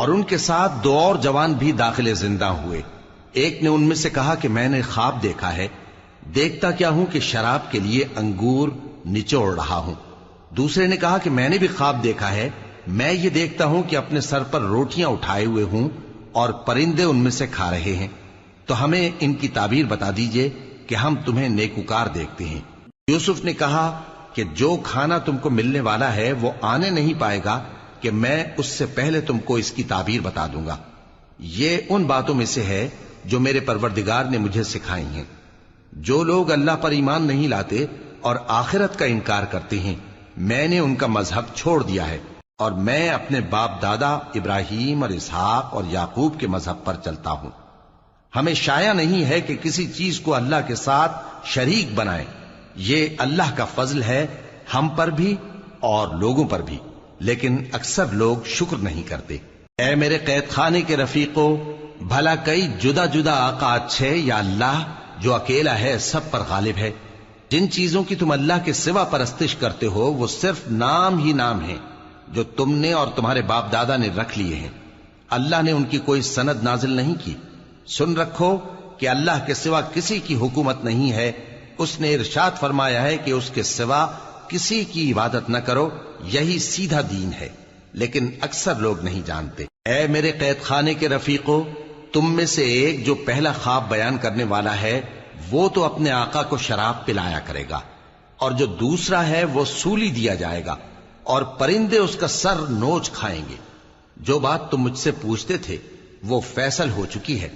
اور ان کے ساتھ دو اور جوان بھی داخل زندہ ہوئے۔ ایک نے ان میں سے کہا کہ میں نے خواب دیکھا ہے، دیکھتا کیا ہوں کہ شراب کے لیے انگور نچوڑ رہا ہوں۔ دوسرے نے کہا کہ میں نے بھی خواب دیکھا ہے، میں یہ دیکھتا ہوں کہ اپنے سر پر روٹیاں اٹھائے ہوئے ہوں اور پرندے ان میں سے کھا رہے ہیں، تو ہمیں ان کی تعبیر بتا دیجئے کہ ہم تمہیں نیکوکار دیکھتے ہیں۔ یوسف نے کہا کہ جو کھانا تم کو ملنے والا ہے وہ آنے نہیں پائے گا کہ میں اس سے پہلے تم کو اس کی تعبیر بتا دوں گا۔ یہ ان باتوں میں سے ہے جو میرے پروردگار نے مجھے سکھائی ہیں۔ جو لوگ اللہ پر ایمان نہیں لاتے اور آخرت کا انکار کرتے ہیں، میں نے ان کا مذہب چھوڑ دیا ہے اور میں اپنے باپ دادا ابراہیم اور اسحاق اور یعقوب کے مذہب پر چلتا ہوں۔ ہمیں شایع نہیں ہے کہ کسی چیز کو اللہ کے ساتھ شریک بنائیں، یہ اللہ کا فضل ہے ہم پر بھی اور لوگوں پر بھی، لیکن اکثر لوگ شکر نہیں کرتے۔ اے میرے قید خانے کے رفیقو، بھلا کئی جدا جدا آقا اچھے یا اللہ جو اکیلا ہے سب پر غالب ہے؟ جن چیزوں کی تم اللہ کے سوا پرستش کرتے ہو وہ صرف نام ہی نام ہیں جو تم نے اور تمہارے باپ دادا نے رکھ لیے ہیں، اللہ نے ان کی کوئی سند نازل نہیں کی۔ سن رکھو کہ اللہ کے سوا کسی کی حکومت نہیں ہے، اس نے ارشاد فرمایا ہے کہ اس کے سوا کسی کی عبادت نہ کرو، یہی سیدھا دین ہے، لیکن اکثر لوگ نہیں جانتے۔ اے میرے قید خانے کے رفیقو، تم میں سے ایک جو پہلا خواب بیان کرنے والا ہے وہ تو اپنے آقا کو شراب پلایا کرے گا، اور جو دوسرا ہے وہ سولی دیا جائے گا اور پرندے اس کا سر نوچ کھائیں گے۔ جو بات تم مجھ سے پوچھتے تھے وہ فیصل ہو چکی ہے،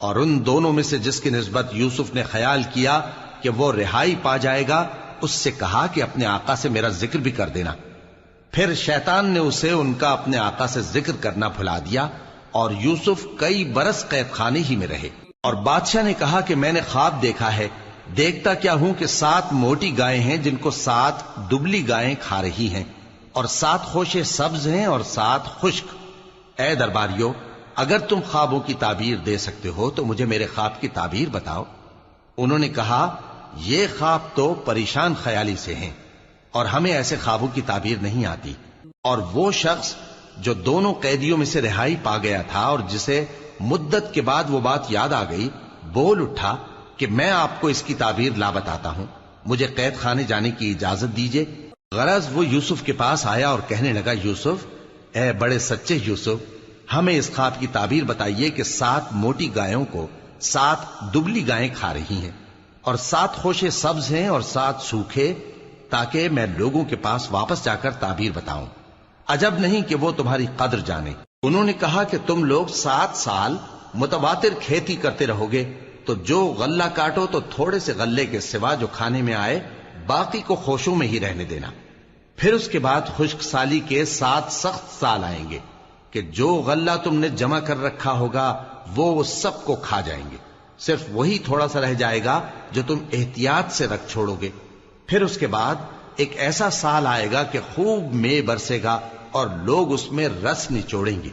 اور ان دونوں میں سے جس کی نسبت یوسف نے خیال کیا کہ وہ رہائی پا جائے گا، اس سے کہا کہ اپنے آقا سے میرا ذکر بھی کر دینا۔ پھر شیطان نے اسے ان کا اپنے آقا سے ذکر کرنا بھلا دیا، اور یوسف کئی برس قید خانے ہی میں رہے۔ اور بادشاہ نے کہا کہ میں نے خواب دیکھا ہے، دیکھتا کیا ہوں کہ 7 موٹی گائیں ہیں جن کو 7 دبلی گائیں کھا رہی ہیں، اور 7 خوشے سبز ہیں اور 7 خشک۔ اے درباریو، اگر تم خوابوں کی تعبیر دے سکتے ہو تو مجھے میرے خواب کی تعبیر بتاؤ۔ انہوں نے کہا یہ خواب تو پریشان خیالی سے ہیں اور ہمیں ایسے خوابوں کی تعبیر نہیں آتی۔ اور وہ شخص جو دونوں قیدیوں میں سے رہائی پا گیا تھا اور جسے مدت کے بعد وہ بات یاد آ گئی، بول اٹھا کہ میں آپ کو اس کی تعبیر لا بتاتا ہوں، مجھے قید خانے جانے کی اجازت دیجیے۔ غرض وہ یوسف کے پاس آیا اور کہنے لگا، یوسف، اے بڑے سچے یوسف، ہمیں اس خواب کی تعبیر بتائیے کہ 7 موٹی گایوں کو 7 دبلی گائیں کھا رہی ہیں، اور 7 خوشے سبز ہیں اور 7 سوکھے، تاکہ میں لوگوں کے پاس واپس جا کر تعبیر بتاؤں۔ عجب نہیں کہ وہ تمہاری قدر جانے۔ انہوں نے کہا کہ تم لوگ 7 سال متواتر کھیتی کرتے رہو گے، تو جو غلہ کاٹو تو تھوڑے سے غلے کے سوا جو کھانے میں آئے باقی کو خوشوں میں ہی رہنے دینا۔ پھر اس کے بعد خشک سالی کے 7 سخت سال آئیں گے کہ جو غلہ تم نے جمع کر رکھا ہوگا وہ سب کو کھا جائیں گے، صرف وہی تھوڑا سا رہ جائے گا جو تم احتیاط سے رکھ چھوڑو گے۔ پھر اس کے بعد ایک ایسا سال آئے گا کہ خوب مے برسے گا اور لوگ اس میں رس نچوڑیں گے۔